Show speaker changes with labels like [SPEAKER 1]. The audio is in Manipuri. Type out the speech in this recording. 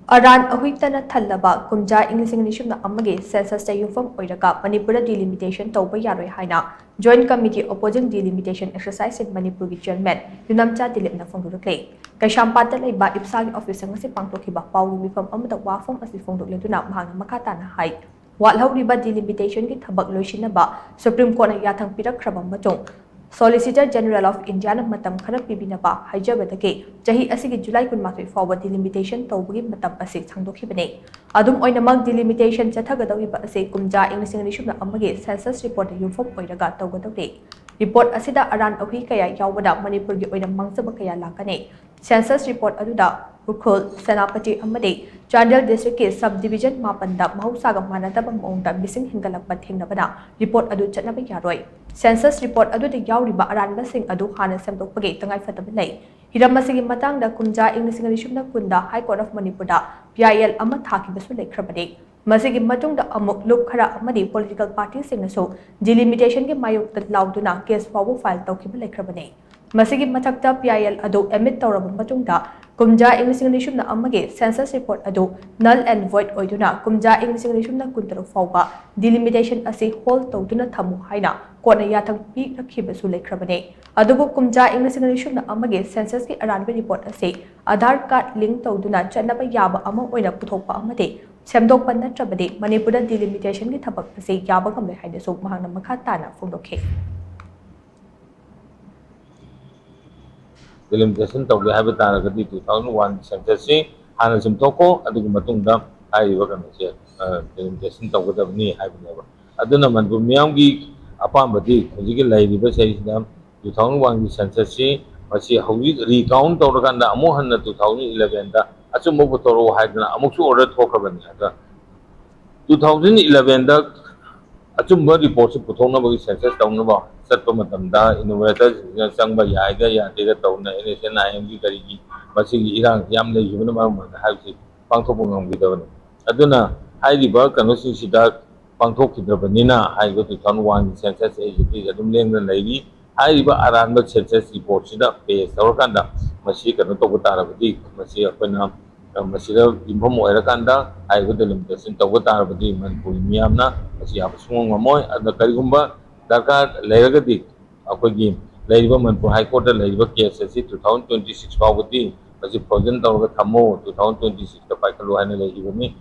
[SPEAKER 1] Aran Ahui Tana Thallaba Kumja English Amagi Census Yumpham Oiraga Manipur da Delimitation Touba Yaroi haina Joint Committee Opposing Delimitation Exercise in Manipuri Chairman Yumnamcha Dilip na phongdorakli Kaishampata Laiba Ipsagi Office ngasi pangtokhiba pawu mifam amada wafam asi phongdokleduna mahangna makatana hai Walhauliba Delimitation ki thabak loisinaba Supreme Court na yathang pirakhraba matung Solicitor General of India na matam khara pibinaba haijabadagi chahi asigi July 12 fawba delimitation tawbagi matam asi sangdokhibane adum oinamak delimitation chathagadawiba ase kumja English na amagi census report Yumpham Oiraga tawgadawde report asida Aran Ahui kaya yawbada Manipur gi oina mangsaba kaya lakane census report aduda Ukhul Senapati amadi Chandel district ke subdivision mapanda mahausaga manadaba maungda missing hingalakpa thengnabana report adu chatnaba yaroi census report adu de yawriba aranba sing adu hana semdokpage tangai fataba lei hiram asigi matangda kumja English na kunda High Court of Manipur da PIL ama thakibasu lekhrabade masigi matungda amuk luk khara amadi political party singnaso delimitation ke mayokta lauduna case file file tawkiba lekhrabane masigi mathakta PIL adu emit tawraba matungda Kumja English na amagi census report adu null and void oiduna Kumja English na kuntaro fawba delimitation asi hold tawduna thamu haina kona yathang pi rakhibasu lekhrabane adubu Kumja English na amagi census ki aranbe report asi Aadhar card link tawduna chatnaba yaba ama oina puthokpa amade semdokpa natrabade Manipur da delimitation ki thabak asi yaba gamle haina so mahangna makha tana phongdokhe
[SPEAKER 2] Delimitation Touba Yaroi 2001 Census Hana Simtoko adugu matungda haiba kanase delimitation tawgadabni haibneba aduna manpur miyamgi apambadi hojiki lairiba saisida 2001 gi census masi hojik recount tawraganda amu hanna 2011 da achumbo botoro haidna amuksu order thokrabani ada 2011 da achumba report se puthongna bagi census tawnaba satpa matamda innovators sangba yaiga yadega tawna NSN IMG karigi masigi irang yam lei jibna ma haisi pangthok ngamgidabani aduna hairiba kanosi sida pangthok kidrabanina haigo 2001 census agency adum lengna leiri hairiba aranba census report sida page tawrakanda masi kano tawba tarabadi masi apana masida Yumpham Oiraganda haigo delimitation tawba tarabadi Manipuri miyamna masi abasung ngamoy adna karigumba darkar leiragadi akogi leiriba Manipur High Court da leiriba case asi 2026 fawbadi masi frozen tawraga thamo 2026 da paikalu haina leiribani